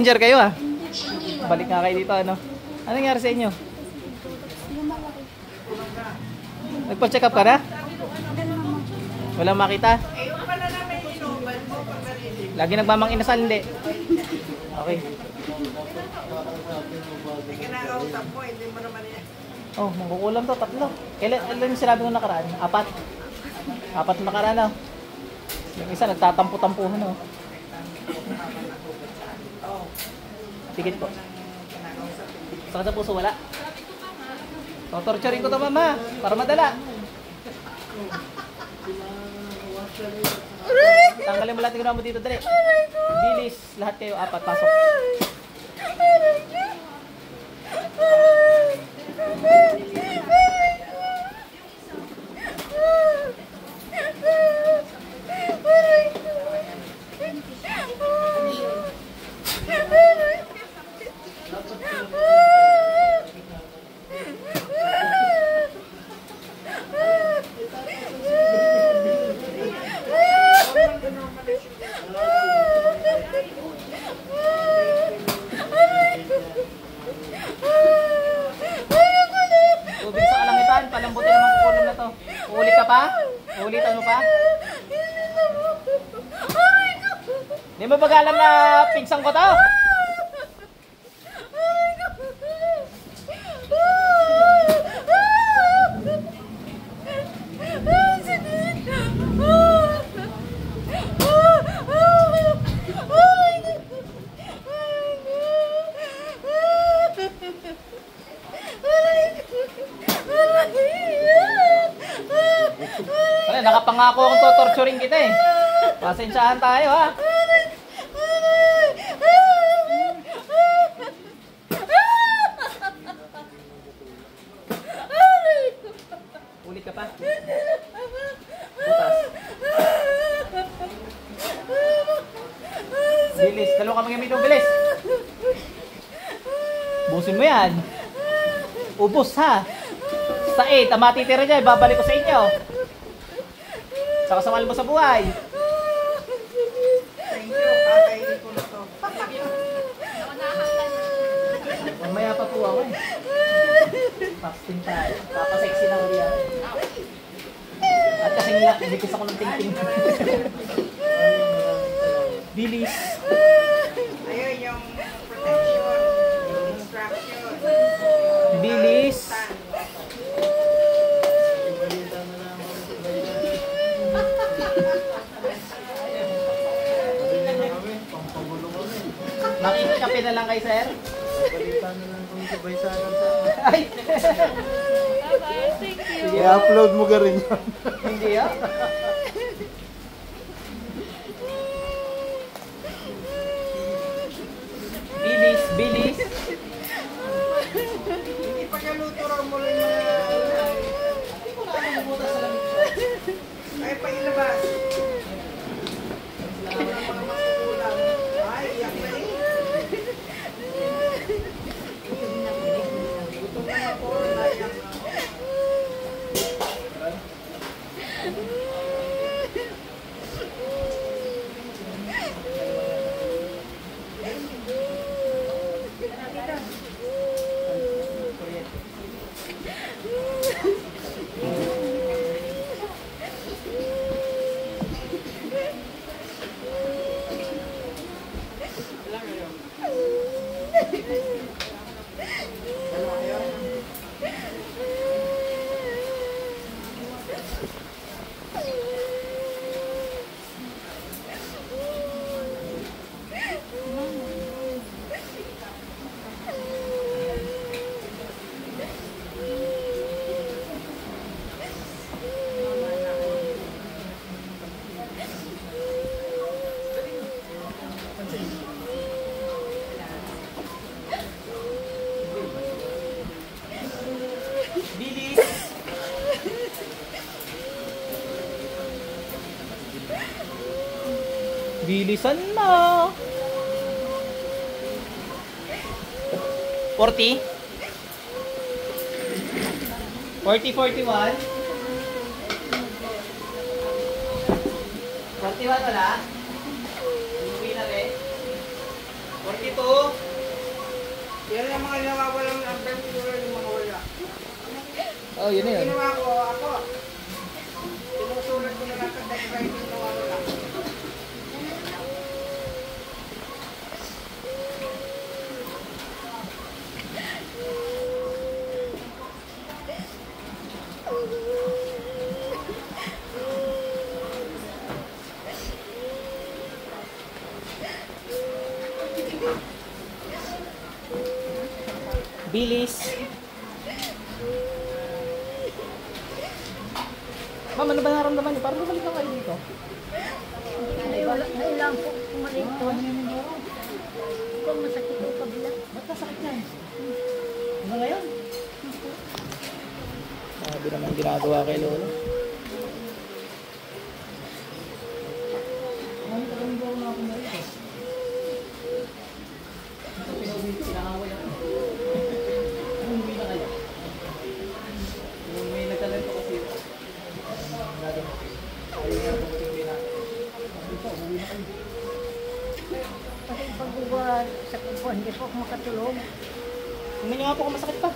Passenger kayo ah. Balik nga kayo dito ano. Ano nangyari sa inyo? Nagpa-check up ka na? Walang makita? Lagi nagmamang inasal, hindi? Okay. Kinakausap mo, hindi mo naman yan. Oh, mangkukulam to, 3. Kailan yung sinabi ko nakaraan? 4 na nakaraan oh. Yung isa nagtatampo-tampuhan oh. Tikit po. Sakit sa puso, wala? Torturing ko to mama, para madala. Tanggalin mo lahat ng ginawa mo dito, dali. Bilis, lahat kayo, 4, pasok. Tubig sa kalangitan, palambutin naman kukulam na to. Uulit ka pa? Uulitan mo pa? Hindi mo ba alam na pinsang ko to? Wala, nakapangako akong tutorturing kita eh. Pasensyahan tayo ha. Ulit ka pa. Butas. Bilis, dalawa ka magamit mo, bilis. Busin mo yan. Ubus ha. Sa 8, ang matitira dyan, babalik ko sa inyo. Saka samal mo sa buhay. Thank you, kakainin ko na to. Mamaya pa po ako eh. Fasting tayo. Papasexy na ulit yan. At kasing lang, hindi ko sa ko ng ting-ting. Bilis. Ayun yung protection, yung instruction. Bilis. Makikikape na lang kay sir. Balitan na lang kung sabay sa akin sa... Ay! Bye-bye, thank you. I-upload mo ka rin yun. Hindi ah. Bilis, bilis. Hindi pa niya luto raw mo lang mga... Hindi ko na alam butas sa lamig siya. Ay, pa ilabas. Ang mga makukulang. Ay, iyak na eh. Gutom na ako, naiyak na. Bilisan na. 40? 40, 41? 41 wala? Uwi na rin. 42? Yan ang mga nawawalang number siguro yung mga wala. Oh, yun na yun. Ginawa ko, ako. Sinusulat ko na lang sa decoration na wala. Bilis. Ma'am, ano ba naramdaman niyo? Parang bumalik lang kayo dito. Kailangan po kumalik ko. Kung masakit ko kabila. Ba't nasakit yan? Ano ngayon? Sabi naman ginagawa kay Lola. Ano ka ganun daw na ako na rito? Ito pinahaway ako. Umuwi na kayo. Yung may nagtalento kasi ito. Ayun nga kung tingin natin. Ito, umuwi na kayo. Kasi pag buwa sa kubo, hindi po ako makatulog. Tingnan nyo nga po kung masakit pa.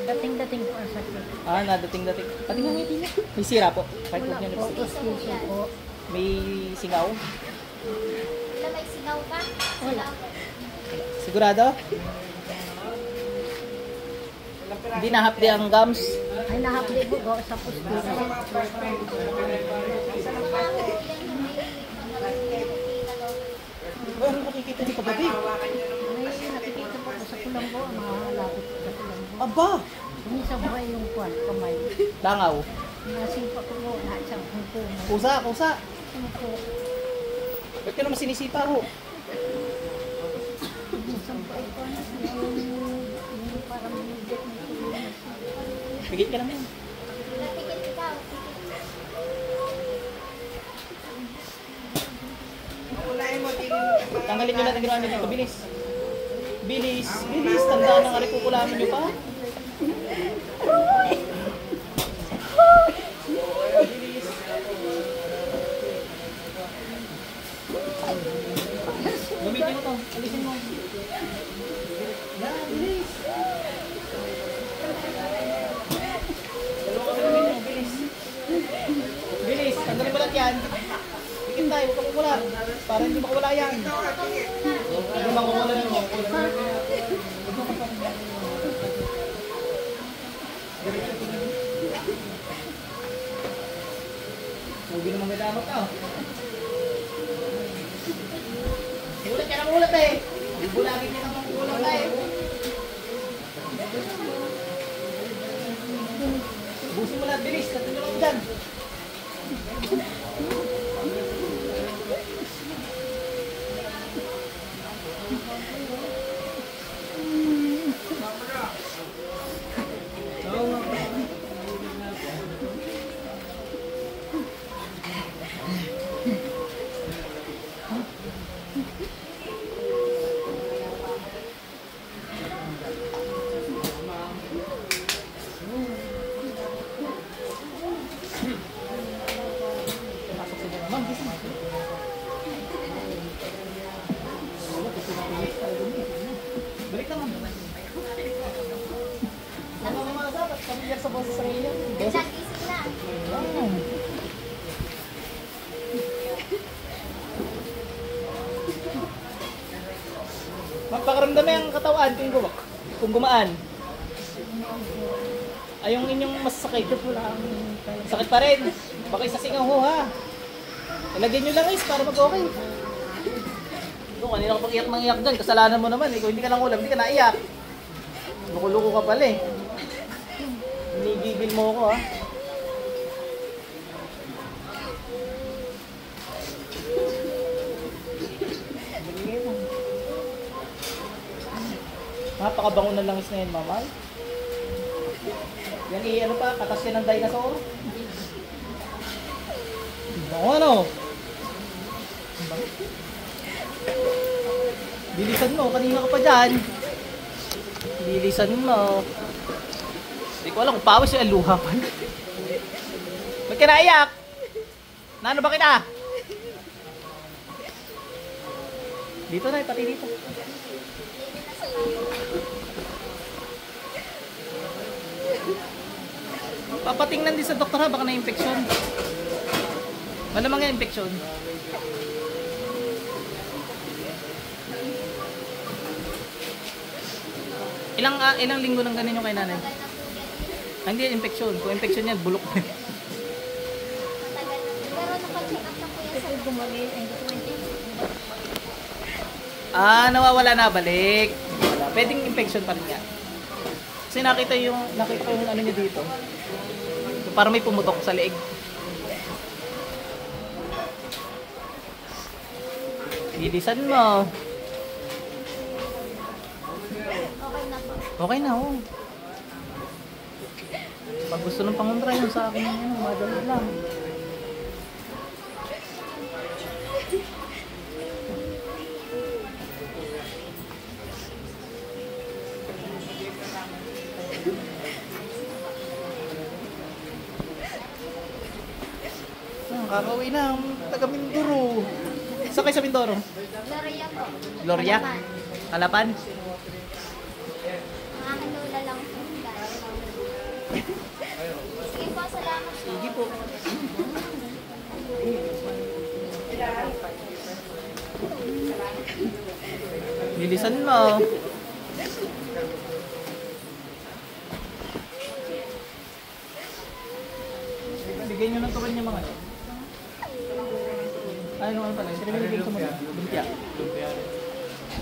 Dating-dating po ang sakit. Ah, nadating-dating. Pati nga may tingnan. May sira po. Kahit Wala huwag nyo po, na tissue po. may singaw. Wala may sigaw ka? Wala. Sigurado? Hindi nahapdi ang gums. Ay, nahapli po ko sa pusto. Ano makikita niyo kagabi? May nakikita po ko sa kulambo, ang mga lapit po sa kulambo. Aba! Minsan buhay yung kwan, kamay. Langaw. Nasipa ko po, naasang kung Kusa, kusa. Ano po? Ba't ka naman sinisipa ho? Minsan po ito, yung parang higit na tulungan. Bigit ka naman. Natikit ikaw. Unahin mo, tingin mo yung mga... Tanggalin nyo natin gano'n dito. Bilis. Bilis. Bilis. Tandaan ang arikukulamin nyo pa. Bilis. Gamitin mo to. Alisin mo. Yan, bilis. Dalawa ka gamitin mo. Bilis. Bilis. Tanggalin mo lang yan. Bikin tayo. Huwag ka mawala. Para hindi makawala yan. Hindi makawala ng makawala. Huwag naman nagdamot ka. Ulat ka ng ulat eh. Bubulagin ka ng ulat eh. Busin mo lahat bilis. Katulong mo dyan. Balik naman. Ano naman dapat? Pamilyar sa boses sa iyo. Nagising na. Magpakaramdam yung katawan kung gumaan. Ay, yung inyong masasakit. Sakit pa rin. Baka isa singaw ho ha. Ilagyan nyo lang is para mag-okay. Kung kanina ka pag-iyak ng iyak dyan, kasalanan mo naman eh. Kung hindi ka lang ulam, hindi ka naiyak. Luko-luko ka pala eh. Hinigigil mo ako ha. Napakabango na langis na yun, mamay. Yan ano pa, katas yan ng dinosaur. Bango ano? Bilisan mo, kanina ka pa dyan. Bilisan mo. Hindi ko alam kung pawis yung luha pa. Ba't ka naiyak? Nano ba kita? Dito na, pati dito. Papatingnan din sa doktor ha, baka na-infection. Malamang nga infection. Ilang linggo nang ganun yung kay nanay? Ah, hindi, infection. Kung infection yan, bulok na. Pero naka-check up na kuya sa Gumaling, ay, Ah, nawawala na, balik. Wala. Pwedeng infection pa rin yan. Kasi nakita yung ano niya dito. So, parang may pumutok sa leeg. Bilisan mo. okay na po. Okay na, oh. Pag gusto ng pangontra yun sa akin, madali lang. Kakauwi na ang taga Mindoro. Saan kayo sa Mindoro? Gloria po. Gloria? Halapan? Mga kanula lang po. Sige po, salamat po. Sige po. Bilisan mo. Bigyan nyo ng tuwan niya mga ano. Ano naman pala? Sino binibigyan sa mga? Lumpia.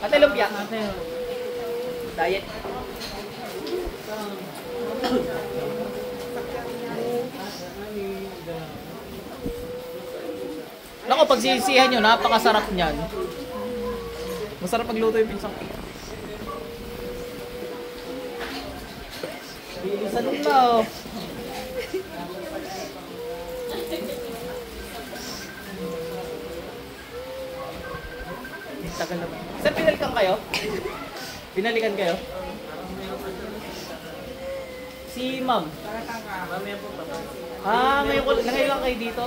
Ate, lumpia. Diet. Nako, pag sisihan nyo, napakasarap niyan. Masarap magluto yung pinsang. Bilisan mo. Tagal naman. Sir, pinalikan kayo? Pinalikan kayo? Si ma'am. Ah, ngayon lang kayo dito.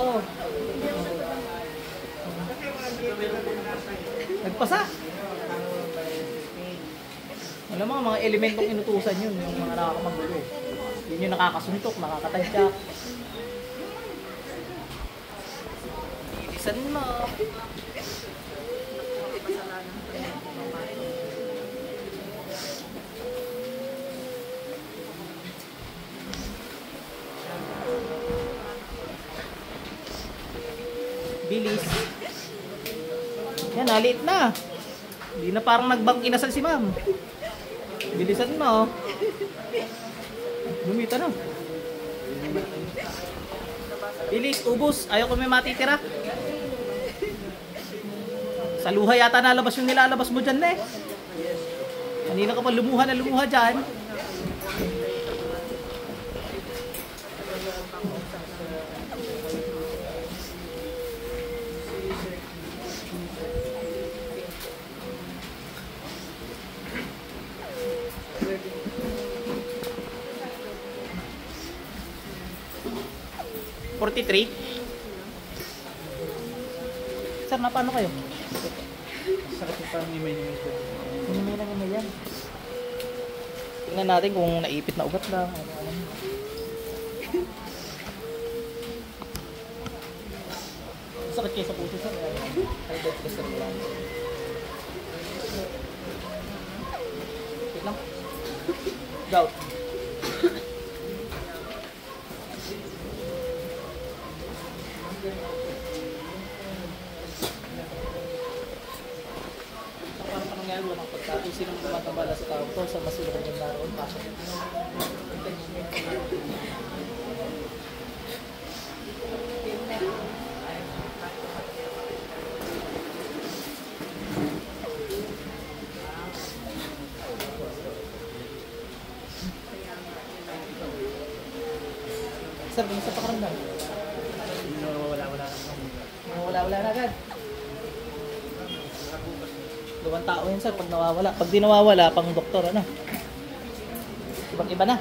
Nagpasa. Alam mo, mga elementong inutusan yun, yung mga nakakamagulo. Yun yung nakakasuntok, nakakatadyak. Ilisan mo. Bilis. Yan, nalit na. Hindi na parang nagbang inasal si ma'am. Bilisan mo. Lumita na. Bilis, ubos. Ayaw ko may matitira. Sa luha yata nalabas yung nilalabas mo dyan na eh. Kanina ka pa lumuha na lumuha dyan. $43. Sir, paano kayo? Sakit yung parang imay-imay ko. Hinimay lang yun yan. Tingnan natin kung naipit na ugat lang. Ano. Sakit kayo sa puso, sir. High blood pressure mo lang. Wait lang. Gout. Sino mo tumatambala sa tao to sa masulong ng naroon, pasok. Sir, ano sa pakaramdam? Wala na agad. Luwang tao yun sir, pag nawawala. Pag di nawawala, pang doktor, ano? Ibang iba na.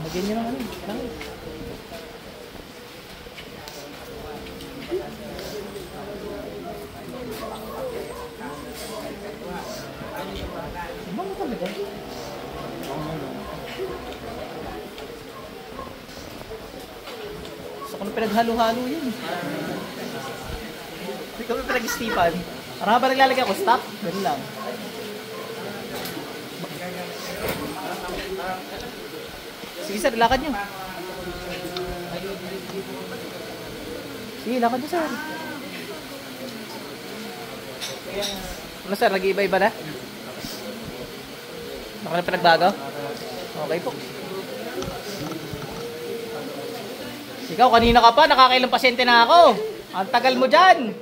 Lagyan nyo ng ano. Langit. Ano pinaghalo-halo yun? Hindi kami pinag-istipan. Parang ba naglalagay ako? Stop? Ganun lang. Sige sir, lakad nyo. Sige, lakad nyo sir. Ano sir, nag-iiba-iba na? Baka na pinagbago? Okay po. Ikaw, kanina ka pa, nakakailang pasyente na ako. Ang tagal mo dyan.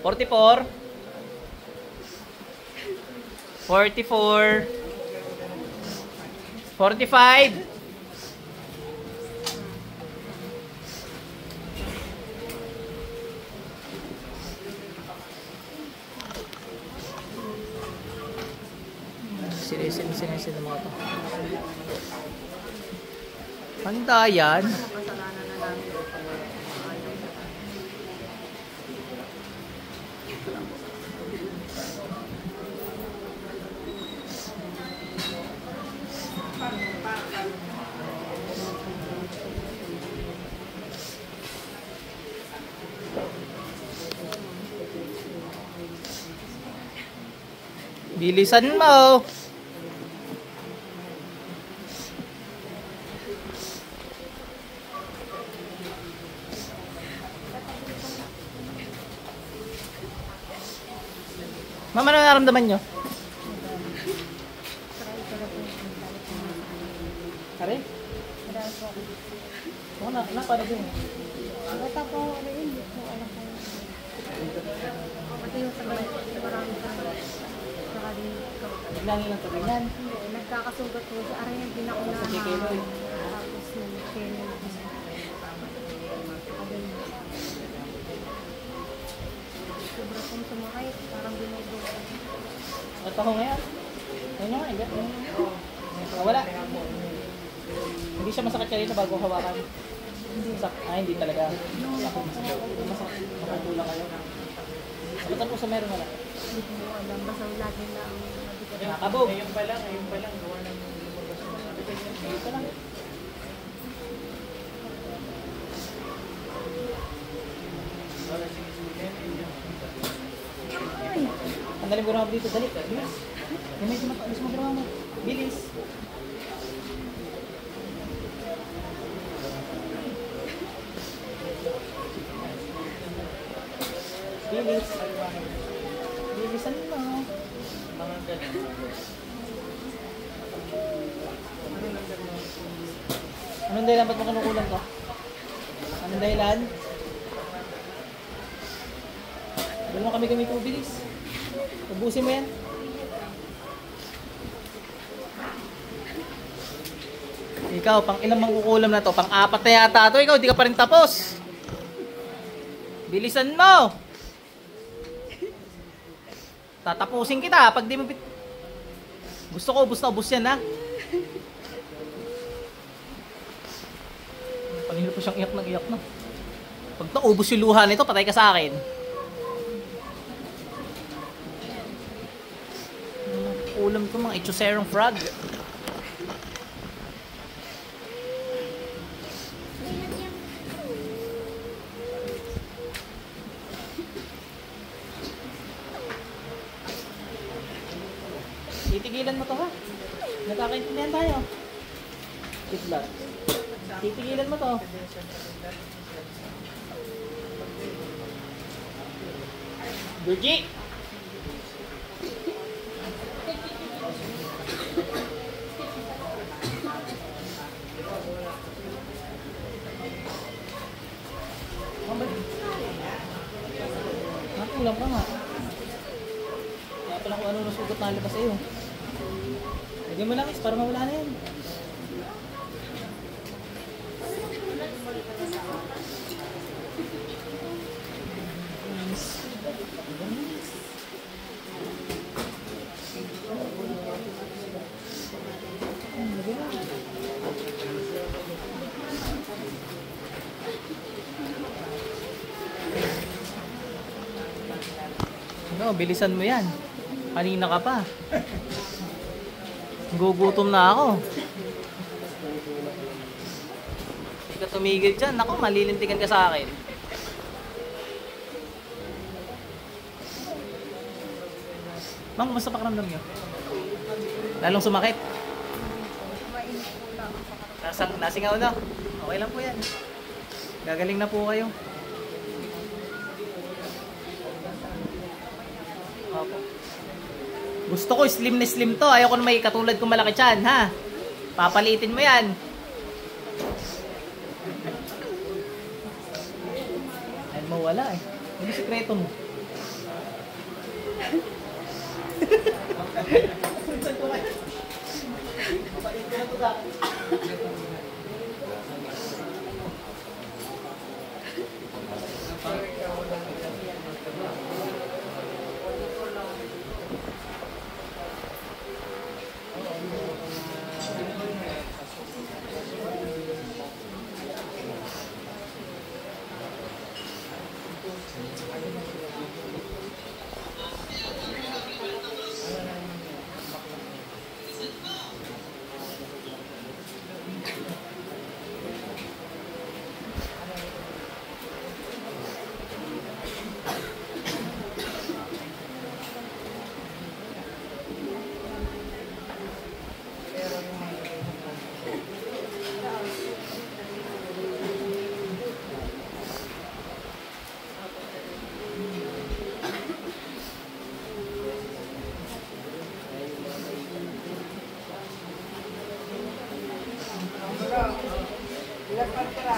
44. 44. 45. Sinisin ng mga to. Handa yan. Bilisan mo. Mama, ano nararamdaman nyo? Kare? Oo na, paano din? Bata po ako ano yun, hindi ko alam ko. Pati yung sa maraming saka din ikaw. Naglangin lang ito ganyan. Nagkakasugat po sa aray yung pinakuna. Sa Jekyll. Tapos ng Jekyll. Sobra pong sumakay, parang binudo. At ako ngayon. Ayun nga, igat. Wala. Hindi siya masakit kanina bago hawakan. Hindi talaga. Masakit. Makatulong kayo. Sakit po sa meron wala. Hindi ko alam, basta lagi na ang mabigat. Nakabog. Ngayon pa lang, gawa ng lumabas na sabi ko. Ngayon pa lang. Tanggalin ko na dito. Dali. Bilis. Yung medyo mataas mo ginawa mo. Bilis. Bilis. Bilisan mo. Mga ganun. Anong dahilan ba't mo kinukulang ka? Anong dahilan? Dali mo kami gamit mo, bilis. Ubusin mo yan. Ikaw, pang ilang mangkukulam na to? Pang 4 na yata to. Ikaw, di ka pa rin tapos. Bilisan mo! Tatapusin kita pag di mo gusto ko, ubus na ubus yan ha. Kanina po siyang iyak ng iyak na. Pag naubos yung luha nito, patay ka sa akin. Ulam ko mga Echoserong frog. Titigilan mo to ha. Nagkakaintindihan tayo. Kitlat. Titigilan mo to. Virgie! Nakulang ka nga. Kaya pala kung ano nasugot na labas sa'yo. Lagyan mo lang is para mawala na yan. Ano, bilisan mo yan. Kanina ka pa. Gugutom na ako. ka tumigil dyan, naku, malilintikan ka sa akin. Ma'am, kumusta pakiramdam niyo? Lalong sumakit? Nasingaw na? Okay lang po yan. Gagaling na po kayo. Opo. Gusto ko slim na slim to. Ayoko na may katulad kong malaki tiyan, ha? Papalitin mo yan. Ayun mo, wala eh. Ano sikreto mo? Ilang pagkara?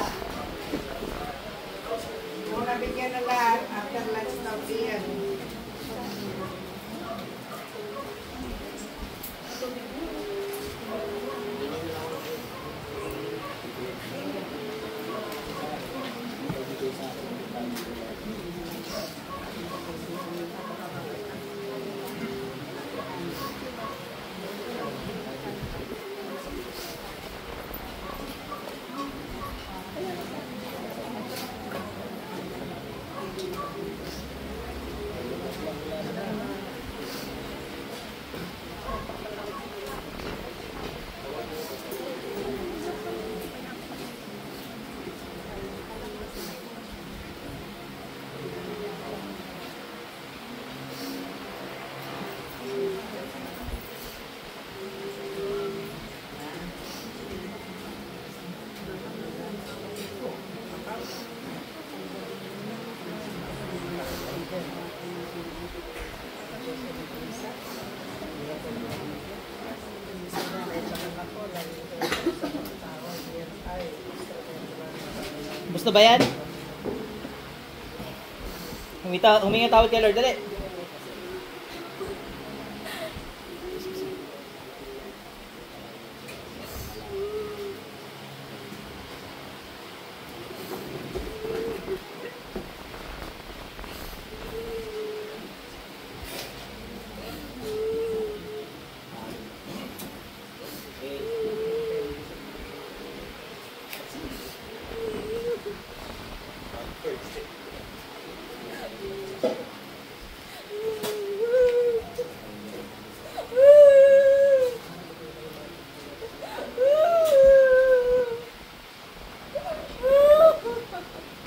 Kung nabigyan na lahat, after lunch na yan. Gusto ba yan? Humingi tawad kay Lord, dali.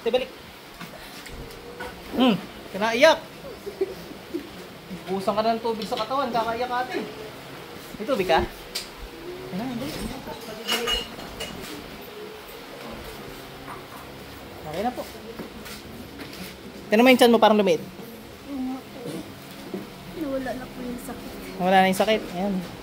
Balik. Kinaiyak. Busang ka na ng tubig sa katawan, kakaiyak ate. May tubig ka? Okay na po. Tignan mo yung tiyan mo, parang lumiit. Nawala na po yung sakit. Wala na yung sakit. Ayan.